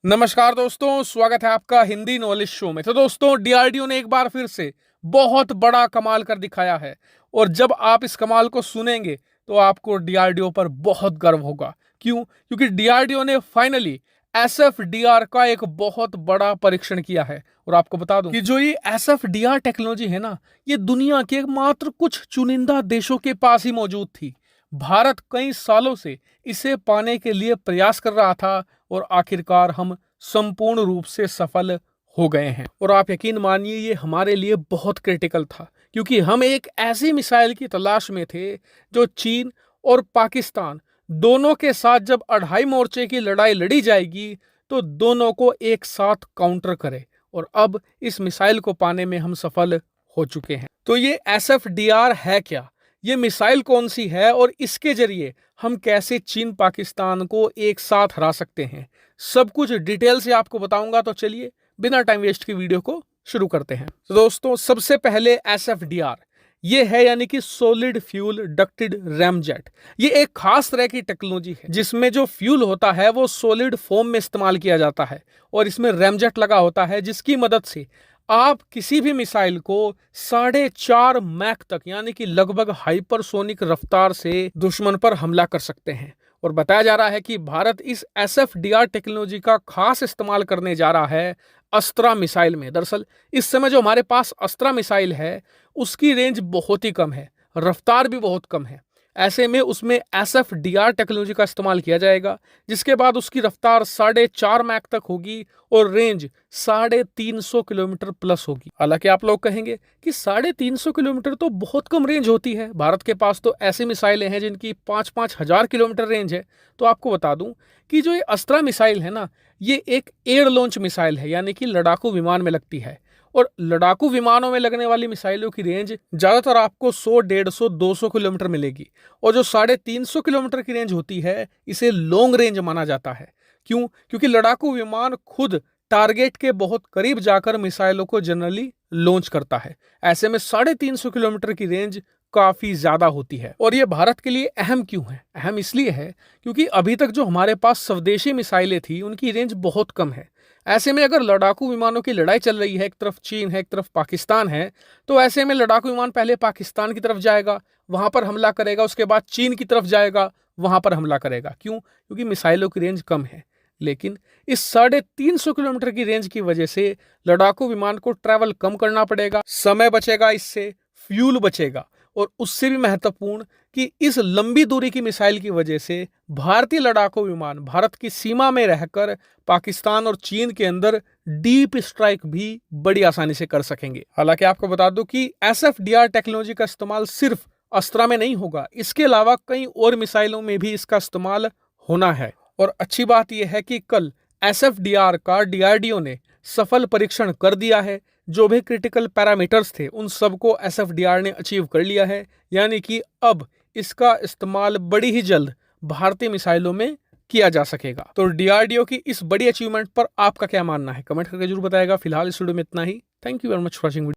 नमस्कार दोस्तों, स्वागत है आपका हिंदी नॉलेज शो में। तो दोस्तों, डीआरडीओ ने एक बार फिर से बहुत बड़ा कमाल कर दिखाया है और जब आप इस कमाल को सुनेंगे तो आपको डीआरडीओ पर बहुत गर्व होगा। क्यों? क्योंकि डीआरडीओ ने फाइनली एसएफडीआर का एक बहुत बड़ा परीक्षण किया है। और आपको बता दूं कि जो ये एसएफडीआर टेक्नोलॉजी है ना, ये दुनिया के मात्र कुछ चुनिंदा देशों के पास ही मौजूद थी। भारत कई सालों से इसे पाने के लिए प्रयास कर रहा था और आखिरकार हम संपूर्ण रूप से सफल हो गए हैं। और आप यकीन मानिए, ये हमारे लिए बहुत क्रिटिकल था, क्योंकि हम एक ऐसी मिसाइल की तलाश में थे जो चीन और पाकिस्तान दोनों के साथ जब अढ़ाई मोर्चे की लड़ाई लड़ी जाएगी तो दोनों को एक साथ काउंटर करे। और अब इस मिसाइल को पाने में हम सफल हो चुके हैं। तो ये एसएफडीआर है क्या, ये मिसाइल कौन सी है और इसके जरिए हम कैसे चीन पाकिस्तान को एक साथ हरा सकते हैं, सब कुछ डिटेल से आपको बताऊंगा। तो चलिए बिना टाइम वेस्ट की वीडियो को शुरू करते हैं। तो दोस्तों, सबसे पहले एसएफडीआर ये है, यानी कि सॉलिड फ्यूल डक्टेड रैमजेट। ये एक खास तरह की टेक्नोलॉजी है जिसमें जो फ्यूल होता है वो सॉलिड फॉर्म में इस्तेमाल किया जाता है और इसमें रैमजेट लगा होता है, जिसकी मदद से आप किसी भी मिसाइल को 4.5 मैक तक, यानी कि लगभग हाइपरसोनिक रफ्तार से दुश्मन पर हमला कर सकते हैं। और बताया जा रहा है कि भारत इस एसएफडीआर टेक्नोलॉजी का खास इस्तेमाल करने जा रहा है अस्त्रा मिसाइल में। दरअसल इस समय जो हमारे पास अस्त्रा मिसाइल है उसकी रेंज बहुत ही कम है, रफ्तार भी बहुत कम है। ऐसे में उसमें एसएफडीआर टेक्नोलॉजी का इस्तेमाल किया जाएगा, जिसके बाद उसकी रफ्तार 4.5 मैक तक होगी और रेंज 350 किलोमीटर प्लस होगी। हालांकि आप लोग कहेंगे कि 350 किलोमीटर तो बहुत कम रेंज होती है, भारत के पास तो ऐसी मिसाइलें हैं जिनकी 5-5 हजार किलोमीटर रेंज है। तो आपको बता दूं कि जो ये अस्त्रा मिसाइल है ना, ये एक एयर लॉन्च मिसाइल है, यानी कि लड़ाकू विमान में लगती है। और लड़ाकू विमानों में लगने वाली मिसाइलों की रेंज ज्यादातर आपको 100, 150, 200 किलोमीटर मिलेगी। और जो 350 किलोमीटर की रेंज होती है इसे लॉन्ग रेंज माना जाता है। क्यों? क्योंकि लड़ाकू विमान खुद टारगेट के बहुत करीब जाकर मिसाइलों को जनरली लॉन्च करता है। ऐसे में 350 किलोमीटर की रेंज काफी ज्यादा होती है। और ये भारत के लिए अहम क्यों है? अहम इसलिए है क्योंकि अभी तक जो हमारे पास स्वदेशी मिसाइलें थी उनकी रेंज बहुत कम है। ऐसे में अगर लड़ाकू विमानों की लड़ाई चल रही है, एक तरफ चीन है एक तरफ पाकिस्तान है, तो ऐसे में लड़ाकू विमान पहले पाकिस्तान की तरफ जाएगा, वहां पर हमला करेगा, उसके बाद चीन की तरफ जाएगा, वहां पर हमला करेगा। क्यों? क्योंकि मिसाइलों की रेंज कम है। लेकिन इस 350 किलोमीटर की रेंज की वजह से लड़ाकू विमान को ट्रैवल कम करना पड़ेगा, समय बचेगा, इससे फ्यूल बचेगा। और उससे भी महत्वपूर्ण कि इस लंबी दूरी की मिसाइल की वजह से भारतीय लड़ाकू विमान भारत की सीमा में रहकर पाकिस्तान और चीन के अंदर डीप स्ट्राइक भी बड़ी आसानी से कर सकेंगे। हालांकि आपको बता दूं कि एसएफडीआर टेक्नोलॉजी का इस्तेमाल सिर्फ अस्त्रा में नहीं होगा, इसके अलावा कई और मिसाइलों में भी इसका इस्तेमाल होना है। और अच्छी बात यह है कि कल एसएफडीआर का डीआरडीओ ने सफल परीक्षण कर दिया है। जो भी क्रिटिकल पैरामीटर्स थे उन सबको एसएफडीआर ने अचीव कर लिया है, यानी कि अब इसका इस्तेमाल बड़ी ही जल्द भारतीय मिसाइलों में किया जा सकेगा। तो डीआरडीओ की इस बड़ी अचीवमेंट पर आपका क्या मानना है? कमेंट करके जरूर बताएगा। फिलहाल इस वीडियो में इतना ही। Thank you very much for watching.